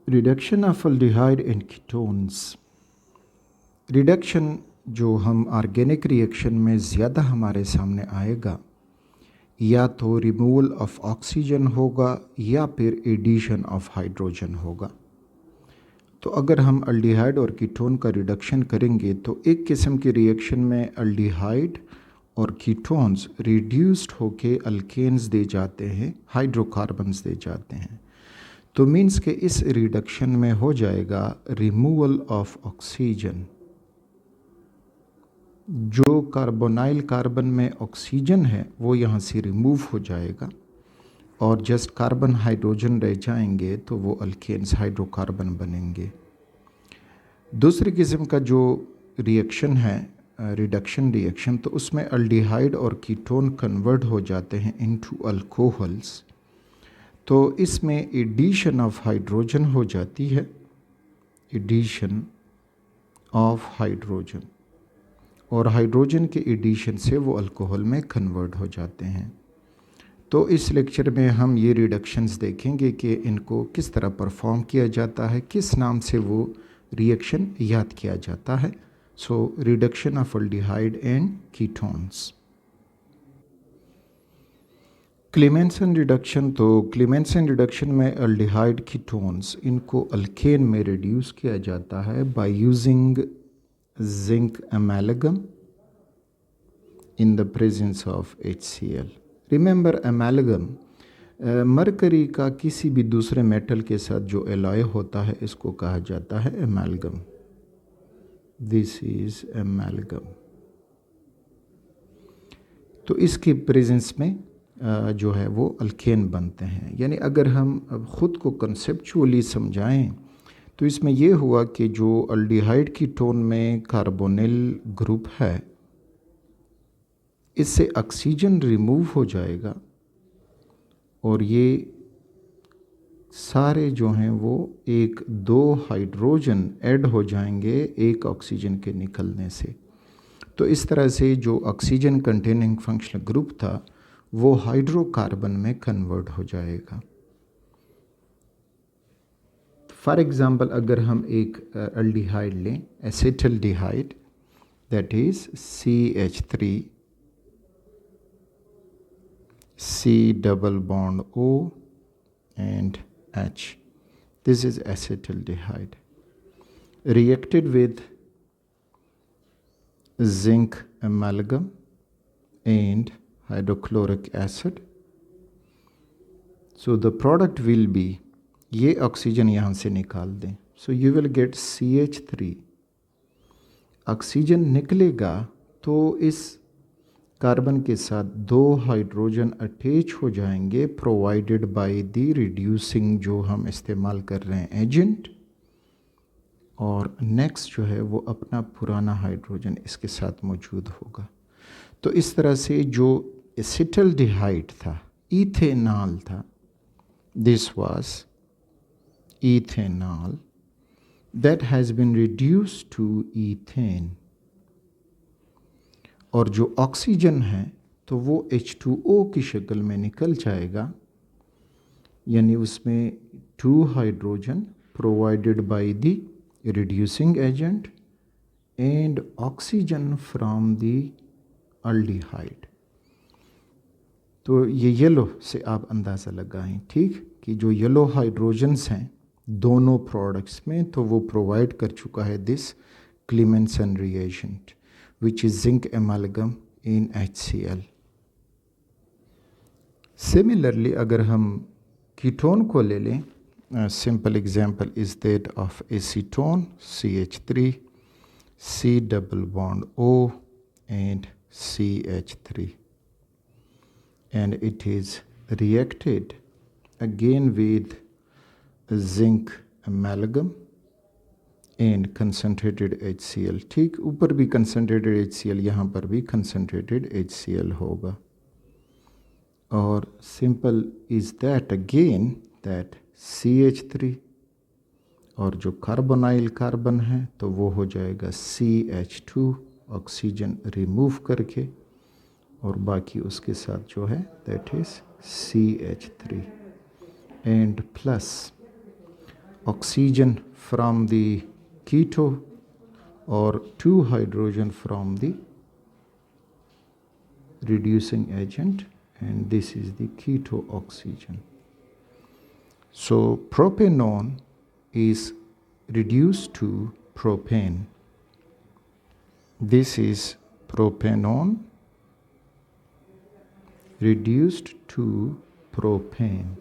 Reduction of aldehyde in ketones. Reduction जो हम organic reaction में ज़्यादा हमारे सामने आएगा, या तो रिमूवल ऑफ ऑक्सीजन होगा या फिर एडिशन ऑफ हाइड्रोजन होगा। तो अगर हम अल्डिहाइड और कीटोन का रिडक्शन करेंगे तो एक किस्म की रिएक्शन में अल्डिहाइड और कीटोन्स रिड्यूस्ड होके अल्केन्स दे जाते हैं, हाइड्रोकार्बन्स दे जाते हैं। तो मीन्स के इस रिडक्शन में हो जाएगा रिमूवल ऑफ ऑक्सीजन। जो कार्बोनाइल कार्बन में ऑक्सीजन है वो यहाँ से रिमूव हो जाएगा और जस्ट कार्बन हाइड्रोजन रह जाएंगे, तो वो अल्केन्स हाइड्रोकार्बन बनेंगे। दूसरी किस्म का जो रिएक्शन है रिडक्शन रिएक्शन, तो उसमें अल्डिहाइड और कीटोन कन्वर्ट हो जाते हैं इनटू अल्कोहल्स। तो इसमें एडिशन ऑफ हाइड्रोजन हो जाती है, एडिशन ऑफ हाइड्रोजन, और हाइड्रोजन के एडिशन से वो अल्कोहल में कन्वर्ट हो जाते हैं। तो इस लेक्चर में हम ये रिडक्शंस देखेंगे कि इनको किस तरह परफॉर्म किया जाता है, किस नाम से वो रिएक्शन याद किया जाता है। So reduction of aldehyde and ketones. Clemmensen reduction, तो क्लेमेंसन रिडक्शन में अल्डिहाइड कीटोन्स इनको अल्केन में रिड्यूस किया जाता है by using zinc amalgam in the presence of HCl। Remember amalgam mercury का किसी भी दूसरे मेटल के साथ जो एलॉय होता है इसको कहा जाता है अमेलगम। This is amalgam. तो इसके प्रेजेंस में जो है वो अल्केन बनते हैं। यानी अगर हम अब ख़ुद को कंसेप्चुअली समझाएं तो इसमें ये हुआ कि जो अल्डिहाइड कीटोन में कार्बोनिल ग्रुप है, इससे ऑक्सीजन रिमूव हो जाएगा और ये सारे जो हैं वो एक दो हाइड्रोजन ऐड हो जाएंगे एक ऑक्सीजन के निकलने से। तो इस तरह से जो ऑक्सीजन कंटेनिंग फंक्शनल ग्रुप था वो हाइड्रोकार्बन में कन्वर्ट हो जाएगा। फॉर एग्ज़ाम्पल अगर हम एक अल्डिहाइड लें, acetaldehyde, that is CH3 C double bond O and H. This is acetaldehyde. Reacted with zinc amalgam and hydrochloric acid. So the product will be, ये ऑक्सीजन यहाँ से निकाल दें, so you will get CH3। Oxygen निकलेगा तो इस carbon के साथ दो हाइड्रोजन अटैच हो जाएंगे, प्रोवाइडेड बाय द रिड्यूसिंग जो हम इस्तेमाल कर रहे हैं एजेंट, और नेक्स्ट जो है वो अपना पुराना हाइड्रोजन इसके साथ मौजूद होगा। तो इस तरह से जो एसिटल्डिहाइड था, इथेनॉल था, this was ethanol that has been reduced to ethane. और जो ऑक्सीजन है तो वो H2O की शक्ल में निकल जाएगा, यानी उसमें two hydrogen provided by the reducing agent and oxygen from the aldehyde. तो ये येलो से आप अंदाज़ा लगाएं, ठीक, कि जो येलो हाइड्रोजन्स हैं दोनों प्रोडक्ट्स में, तो वो प्रोवाइड कर चुका है this Clemmensen reagent which is zinc amalgam in HCl. Similarly, अगर हम कीटोन को ले लें, simple example is that of acetone CH3 C double bond O and CH3, and it is reacted again with zinc amalgam and concentrated HCl। ठीक, ऊपर भी concentrated HCl, यहाँ पर भी कंसनट्रेटेड HCl होगा। और simple is that again that CH3 और जो कार्बोनाइल कार्बन है तो वो हो जाएगा CH2 ऑक्सीजन रिमूव करके, और बाकी उसके साथ जो है that is CH3 and plus oxygen from the keto or 2 hydrogen from the reducing agent, and this is the keto oxygen. So propanone is reduced to propane. This is propanone reduced to propane.